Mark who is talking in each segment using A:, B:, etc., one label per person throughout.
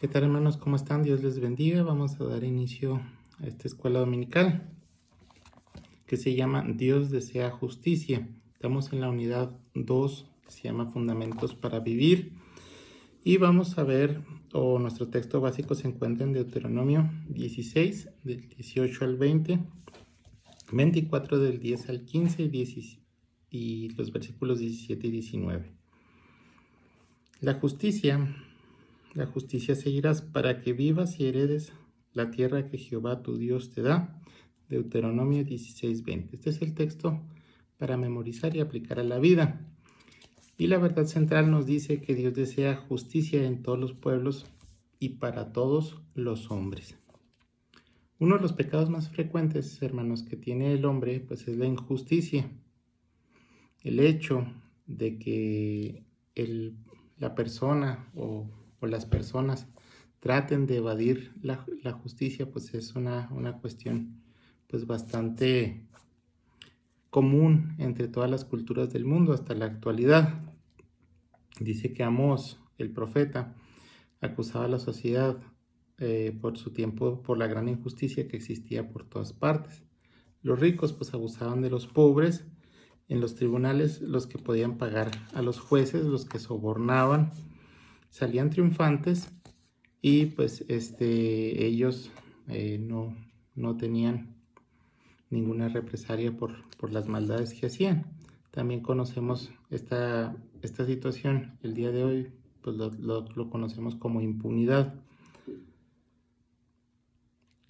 A: ¿Qué tal, hermanos? ¿Cómo están? Dios les bendiga. Vamos a dar inicio a esta escuela dominical que se llama Dios desea justicia. Estamos en la unidad 2 que se llama Fundamentos para Vivir y vamos a ver, nuestro texto básico se encuentra en Deuteronomio 16 del 18 al 20, 24 del 10 al 15 y los versículos 17 y 19. La justicia seguirás para que vivas y heredes la tierra que Jehová tu Dios te da. Deuteronomio 16:20. Este es el texto para memorizar y aplicar a la vida. Y la verdad central nos dice que Dios desea justicia en todos los pueblos y para todos los hombres. Uno de los pecados más frecuentes, hermanos, que tiene el hombre, pues es la injusticia. El hecho de que la persona o las personas traten de evadir la justicia, pues es una cuestión pues bastante común entre todas las culturas del mundo hasta la actualidad. Dice que Amós, el profeta, acusaba a la sociedad por su tiempo por la gran injusticia que existía por todas partes. Los ricos pues abusaban de los pobres. En los tribunales, los que podían pagar a los jueces, los que sobornaban, salían triunfantes y pues ellos no tenían ninguna represalia por las maldades que hacían. También conocemos esta situación el día de hoy, pues lo conocemos como impunidad.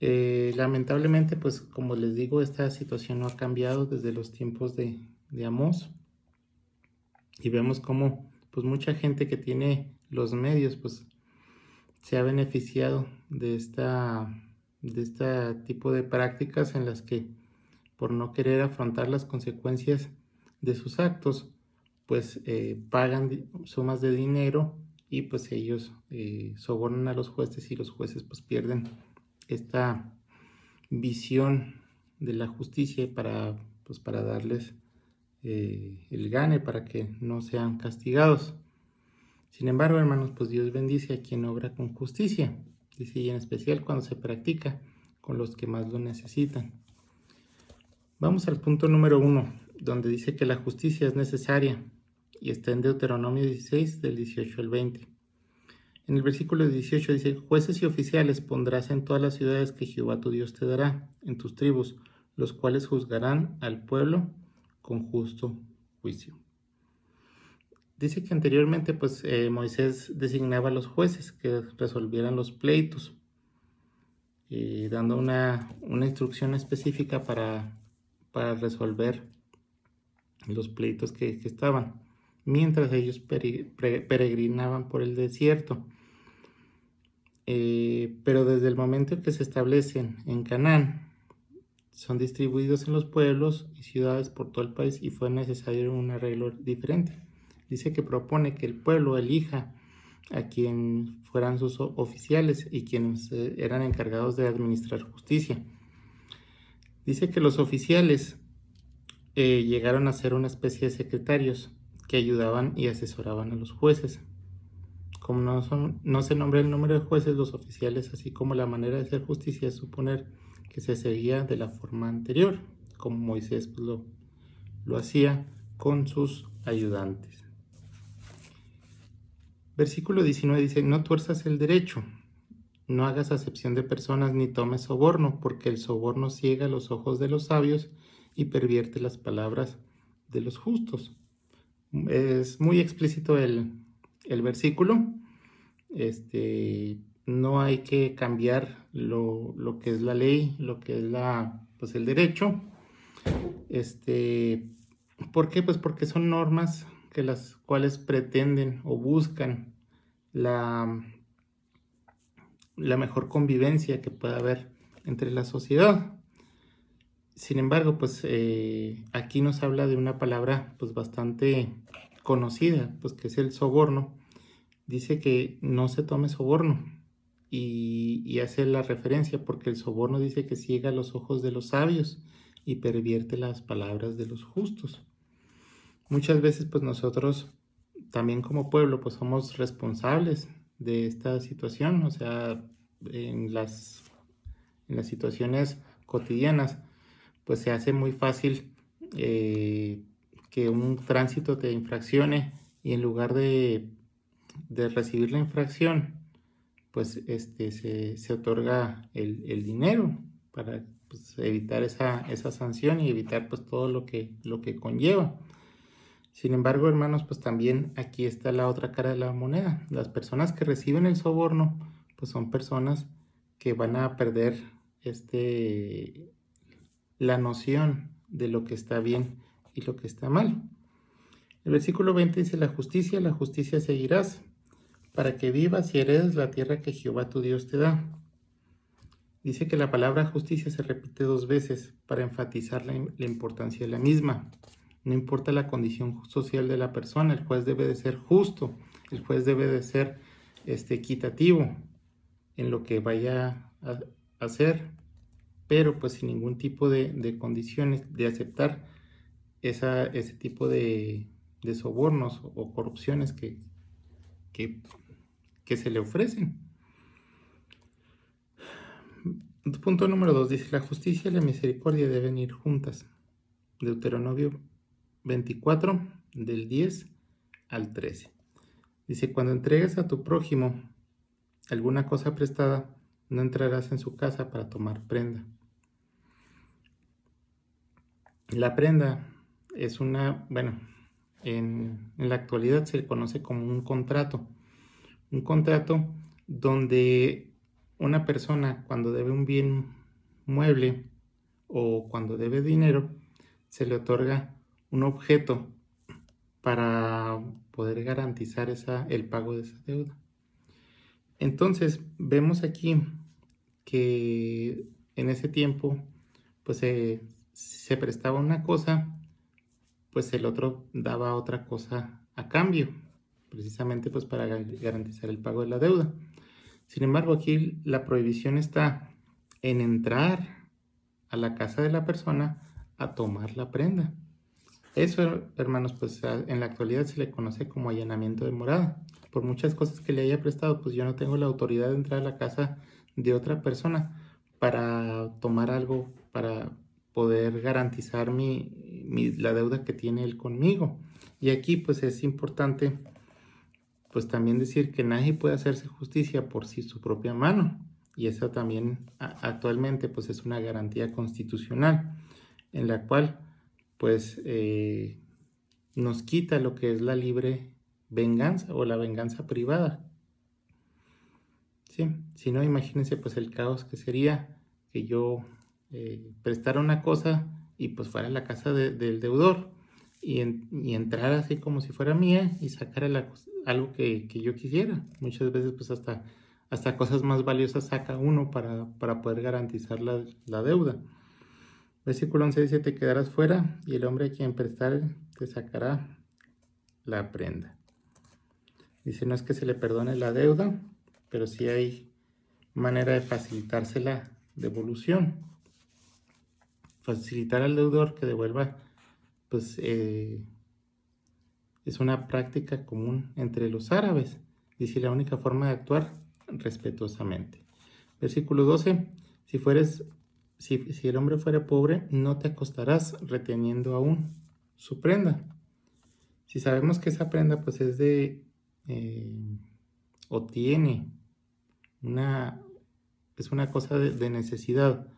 A: Lamentablemente, pues como les digo, esta situación no ha cambiado desde los tiempos de Amós, y vemos cómo pues mucha gente que tiene los medios pues se ha beneficiado de este tipo de prácticas en las que por no querer afrontar las consecuencias de sus actos pues pagan sumas de dinero y pues ellos sobornan a los jueces y los jueces pues pierden esta visión de la justicia para darles el gane, para que no sean castigados. Sin embargo, hermanos, pues Dios bendice a quien obra con justicia, dice, y en especial cuando se practica con los que más lo necesitan. Vamos al punto número 1, donde dice que la justicia es necesaria, y está en Deuteronomio 16, del 18 al 20. En el versículo 18 dice: jueces y oficiales pondrás en todas las ciudades que Jehová tu Dios te dará, en tus tribus, los cuales juzgarán al pueblo con justo juicio. Dice que anteriormente pues Moisés designaba a los jueces que resolvieran los pleitos, dando una instrucción específica para resolver los pleitos que estaban, mientras ellos peregrinaban por el desierto. Pero desde el momento en que se establecen en Canaán, son distribuidos en los pueblos y ciudades por todo el país y fue necesario un arreglo diferente. Dice que propone que el pueblo elija a quien fueran sus oficiales y quienes eran encargados de administrar justicia. Dice que los oficiales llegaron a ser una especie de secretarios que ayudaban y asesoraban a los jueces. Como no se nombra el número de jueces, los oficiales, así como la manera de hacer justicia, es suponer que se seguía de la forma anterior, como Moisés pues, lo hacía con sus ayudantes. Versículo 19 dice: no tuerzas el derecho, no hagas acepción de personas ni tomes soborno, porque el soborno ciega los ojos de los sabios y pervierte las palabras de los justos. Es muy explícito el versículo. No hay que cambiar lo que es la ley, lo que es el derecho. ¿Por qué? Pues porque son normas que las cuales pretenden o buscan la mejor convivencia que pueda haber entre la sociedad. Sin embargo, pues aquí nos habla de una palabra pues bastante conocida, pues que es el soborno. Dice que no se tome soborno y hace la referencia porque el soborno dice que ciega los ojos de los sabios y pervierte las palabras de los justos. Muchas veces pues nosotros también como pueblo pues somos responsables de esta situación, o sea, en las situaciones cotidianas, pues se hace muy fácil que un tránsito te infraccione y en lugar de recibir la infracción, pues se otorga el dinero para pues, evitar esa sanción y evitar pues todo lo que conlleva. Sin embargo, hermanos, pues también aquí está la otra cara de la moneda. Las personas que reciben el soborno, pues son personas que van a perder la noción de lo que está bien y lo que está mal. El versículo 20 dice, la justicia seguirás, para que vivas y heredes la tierra que Jehová tu Dios te da. Dice que la palabra justicia se repite 2 veces para enfatizar la importancia de la misma. No importa la condición social de la persona, el juez debe de ser justo, el juez debe de ser equitativo en lo que vaya a hacer, pero pues sin ningún tipo de condiciones de aceptar ese tipo de sobornos o corrupciones que se le ofrecen. Punto número 2 dice, la justicia y la misericordia deben ir juntas. Deuteronomio 24, del 10 al 13. Dice, cuando entregues a tu prójimo alguna cosa prestada, no entrarás en su casa para tomar prenda. La prenda es en la actualidad se le conoce como un contrato. Un contrato donde una persona cuando debe un bien mueble o cuando debe dinero, se le otorga un objeto para poder garantizar el pago de esa deuda. Entonces, vemos aquí que en ese tiempo, pues se prestaba una cosa, pues el otro daba otra cosa a cambio, precisamente pues para garantizar el pago de la deuda. Sin embargo, aquí la prohibición está en entrar a la casa de la persona a tomar la prenda. Eso, hermanos, pues en la actualidad se le conoce como allanamiento de morada. Por muchas cosas que le haya prestado, pues yo no tengo la autoridad de entrar a la casa de otra persona para tomar algo, para poder garantizar la deuda que tiene él conmigo. Y aquí pues es importante pues también decir que nadie puede hacerse justicia por sí su propia mano. Y eso también actualmente pues es una garantía constitucional en la cual pues nos quita lo que es la libre venganza o la venganza privada. ¿Sí? Si no, imagínense pues el caos que sería que yo prestara una cosa y pues fuera a la casa del deudor y entrar así como si fuera mía y sacara algo que yo quisiera. Muchas veces pues hasta cosas más valiosas saca uno para poder garantizar la deuda. Versículo 11 dice, te quedarás fuera y el hombre a quien prestar te sacará la prenda. Dice, no es que se le perdone la deuda, pero sí hay manera de facilitarse la devolución. Facilitar al deudor que devuelva, pues es una práctica común entre los árabes. Dice, la única forma de actuar respetuosamente. Versículo 12, si el hombre fuera pobre, no te acostarás reteniendo aún su prenda. Si sabemos que esa prenda pues es o tiene es una cosa de necesidad,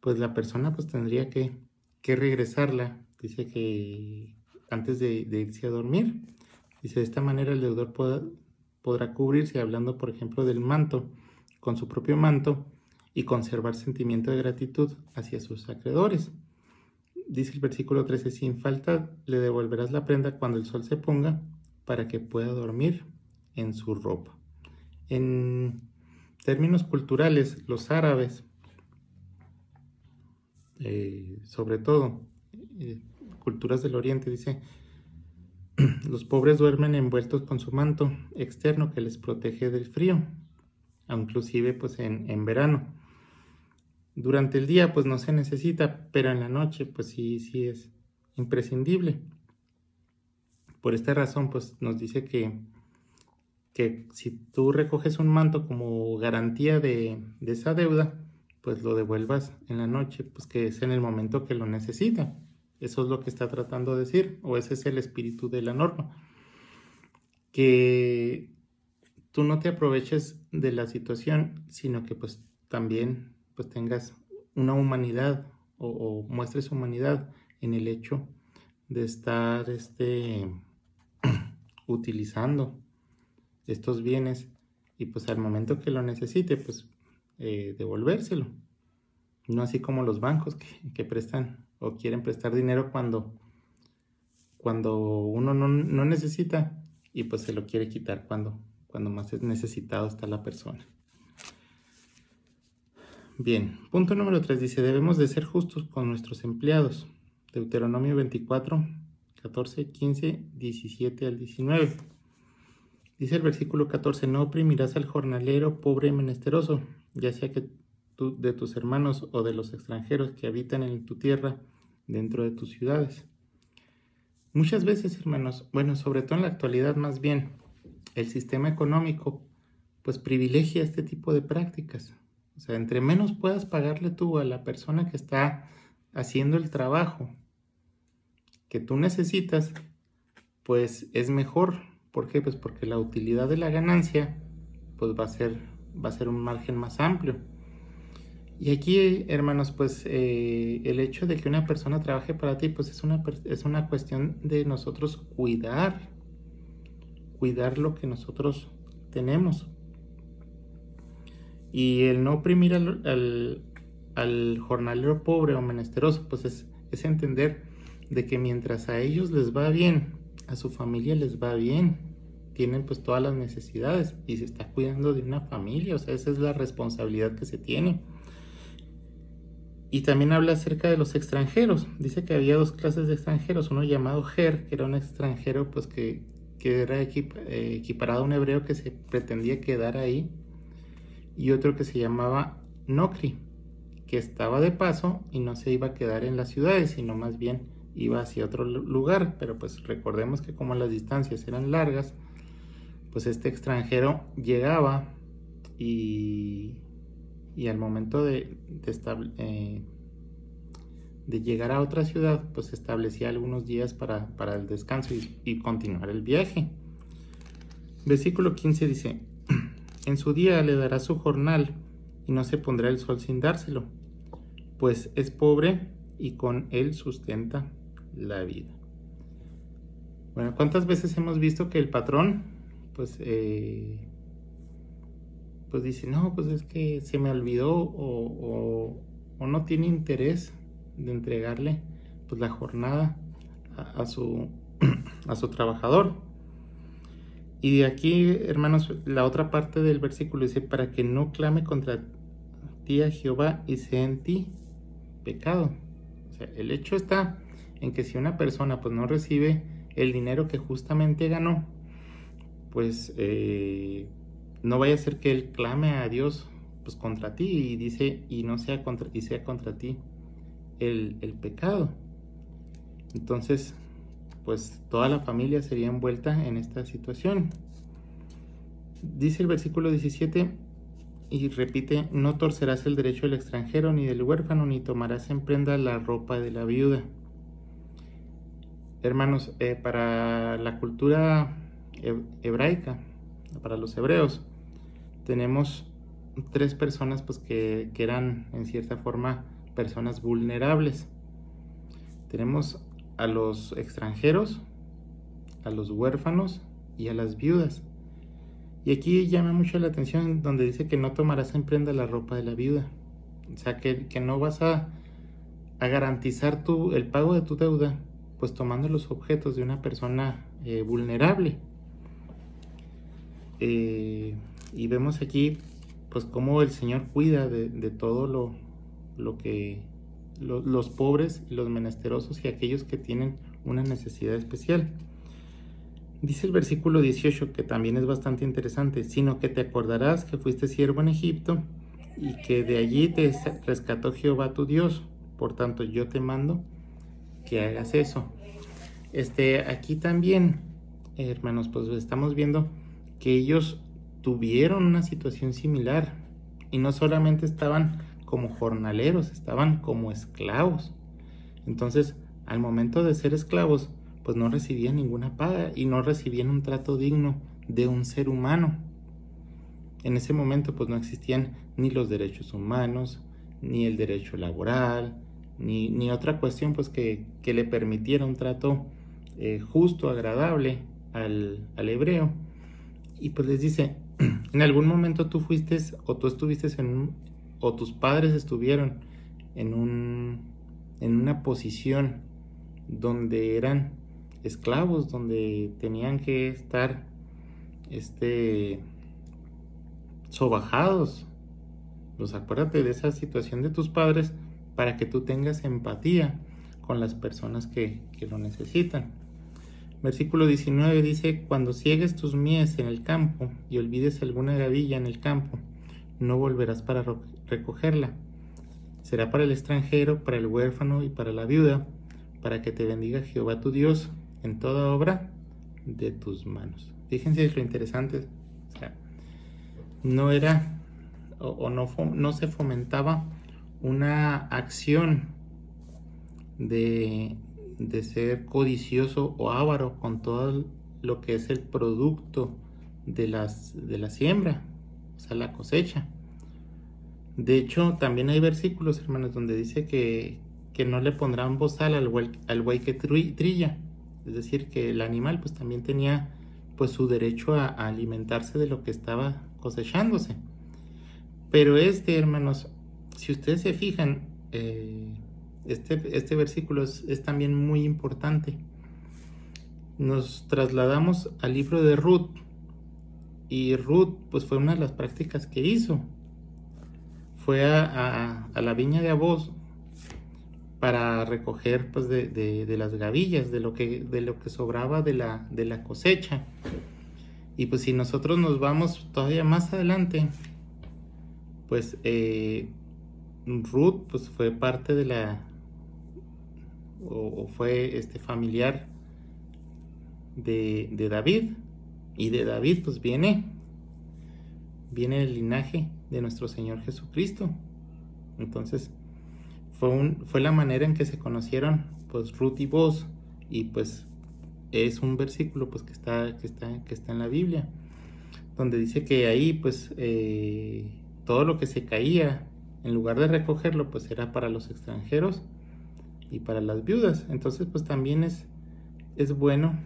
A: pues la persona pues tendría que regresarla. Dice que antes de irse a dormir. Dice, de esta manera el deudor podrá cubrirse, hablando por ejemplo del manto, con su propio manto y conservar sentimiento de gratitud hacia sus acreedores. Dice el versículo 13, sin falta le devolverás la prenda cuando el sol se ponga para que pueda dormir en su ropa. En términos culturales, los árabes, sobre todo, culturas del oriente, dice, los pobres duermen envueltos con su manto externo que les protege del frío, inclusive pues en verano. Durante el día pues no se necesita, pero en la noche pues sí es imprescindible. Por esta razón pues nos dice que que si tú recoges un manto como garantía de esa deuda, pues lo devuelvas en la noche, pues que es en el momento que lo necesita. Eso es lo que está tratando de decir, o ese es el espíritu de la norma. Que tú no te aproveches de la situación, sino que pues también pues tengas una humanidad o muestres humanidad en el hecho de estar utilizando estos bienes y pues al momento que lo necesite pues devolvérselo. No así como los bancos que prestan o quieren prestar dinero cuando uno no necesita y pues se lo quiere quitar cuando más necesitado está la persona. Bien, punto número 3 dice, debemos de ser justos con nuestros empleados. Deuteronomio 24, 14, 15, 17 al 19. Dice el versículo 14, no oprimirás al jornalero pobre y menesteroso, ya sea que de tus hermanos o de los extranjeros que habitan en tu tierra dentro de tus ciudades. Muchas veces, hermanos, bueno, sobre todo en la actualidad más bien, el sistema económico pues privilegia este tipo de prácticas. O sea, entre menos puedas pagarle tú a la persona que está haciendo el trabajo que tú necesitas, pues es mejor. ¿Por qué? Pues porque la utilidad de la ganancia pues va a ser un margen más amplio. Y aquí, hermanos, pues el hecho de que una persona trabaje para ti, pues es una cuestión de nosotros cuidar lo que nosotros tenemos. Y el no oprimir al jornalero pobre o menesteroso, pues es entender de que mientras a ellos les va bien, a su familia les va bien, tienen pues todas las necesidades y se está cuidando de una familia, o sea, esa es la responsabilidad que se tiene. Y también habla acerca de los extranjeros. Dice que había dos clases de extranjeros, uno llamado Ger, que era un extranjero pues que era equiparado a un hebreo que se pretendía quedar ahí, y otro que se llamaba Nocri, que estaba de paso y no se iba a quedar en las ciudades, sino más bien iba hacia otro lugar. Pero pues recordemos que como las distancias eran largas, pues este extranjero llegaba y al momento de llegar a otra ciudad, pues establecía algunos días para el descanso y continuar el viaje. Versículo 15 dice, en su día le dará su jornal y no se pondrá el sol sin dárselo, pues es pobre y con él sustenta la vida. Bueno, ¿cuántas veces hemos visto que el patrón pues dice, no, pues es que se me olvidó o no tiene interés de entregarle pues la jornada a su trabajador? Y de aquí, hermanos, la otra parte del versículo dice, para que no clame contra ti a Jehová y sea en ti pecado. O sea, el hecho está en que si una persona pues no recibe el dinero que justamente ganó, pues no vaya a ser que él clame a Dios pues contra ti y dice y no sea contra ti el pecado. Entonces pues toda la familia sería envuelta en esta situación. Dice el versículo 17 y repite, no torcerás el derecho del extranjero ni del huérfano, ni tomarás en prenda la ropa de la viuda. Hermanos, para la cultura hebraica, para los hebreos, tenemos tres personas pues que eran en cierta forma personas vulnerables. Tenemos a los extranjeros, a los huérfanos y a las viudas. Y aquí llama mucho la atención donde dice que no tomarás en prenda la ropa de la viuda. O sea, que no vas a garantizar el pago de tu deuda pues tomando los objetos de una persona vulnerable. Y vemos aquí pues cómo el Señor cuida de todo lo que los pobres y los menesterosos y aquellos que tienen una necesidad especial. Dice el versículo 18, que también es bastante interesante, sino que te acordarás que fuiste siervo en Egipto y que de allí te rescató Jehová tu Dios. Por tanto, yo te mando que hagas eso. Aquí también, hermanos, pues estamos viendo que ellos tuvieron una situación similar y no solamente estaban como jornaleros, estaban como esclavos. Entonces, al momento de ser esclavos, pues no recibían ninguna paga y no recibían un trato digno de un ser humano. En ese momento pues no existían ni los derechos humanos, ni el derecho laboral, ni otra cuestión pues que le permitiera un trato justo, agradable al hebreo. Y pues les dice, en algún momento tú fuiste o tú estuviste o tus padres estuvieron en una posición donde eran esclavos, donde tenían que estar sobajados. Pues acuérdate de esa situación de tus padres para que tú tengas empatía con las personas que lo necesitan. Versículo 19 dice, cuando ciegues tus mies en el campo y olvides alguna gavilla en el campo, no volverás para recogerla. Será para el extranjero, para el huérfano y para la viuda, para que te bendiga Jehová tu Dios en toda obra de tus manos. Fíjense lo interesante, o sea, no era no se fomentaba una acción de ser codicioso o avaro con todo lo que es el producto de la siembra, o sea, la cosecha. De hecho, también hay versículos, hermanos, donde dice que no le pondrán bozal al buey que trilla. Es decir, que el animal pues también tenía pues su derecho a alimentarse de lo que estaba cosechándose. Pero hermanos, si ustedes se fijan, este versículo es también muy importante. Nos trasladamos al libro de Ruth, y Ruth pues fue una de las prácticas que hizo. Fue a la viña de Booz para recoger pues de las gavillas, de lo que sobraba de la cosecha. Y pues si nosotros nos vamos todavía más adelante, pues Ruth pues fue parte de fue familiar de David, y de David pues viene el linaje de nuestro Señor Jesucristo. Entonces fue la manera en que se conocieron pues Ruth y Booz, y pues es un versículo pues que está en la Biblia, donde dice que ahí pues todo lo que se caía, en lugar de recogerlo, pues era para los extranjeros y para las viudas. Entonces pues también es bueno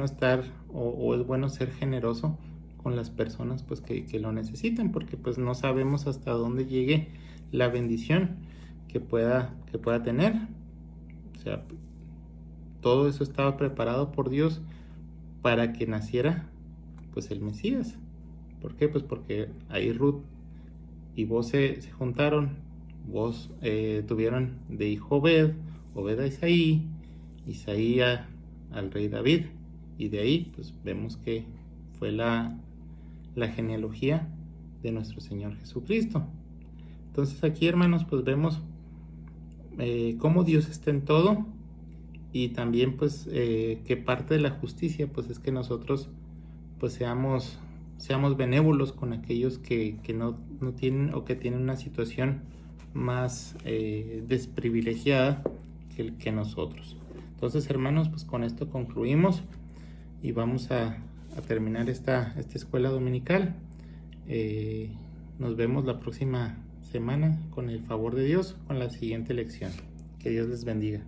A: estar o es bueno ser generoso con las personas pues que lo necesitan, porque pues no sabemos hasta dónde llegue la bendición que pueda tener. O sea, todo eso estaba preparado por Dios para que naciera pues el Mesías. ¿Por qué? Pues porque ahí Ruth y Booz se juntaron. Booz tuvieron de hijo Obed a Isaí, Isaí al rey David, y de ahí pues vemos que fue la genealogía de nuestro Señor Jesucristo. Entonces aquí, hermanos, pues vemos cómo Dios está en todo, y también pues que parte de la justicia pues es que nosotros pues seamos benévolos con aquellos que no tienen, o que tienen una situación más desprivilegiada que nosotros. Entonces, hermanos, pues con esto concluimos y vamos a terminar esta escuela dominical. Nos vemos la próxima semana, con el favor de Dios, con la siguiente lección. Que Dios les bendiga.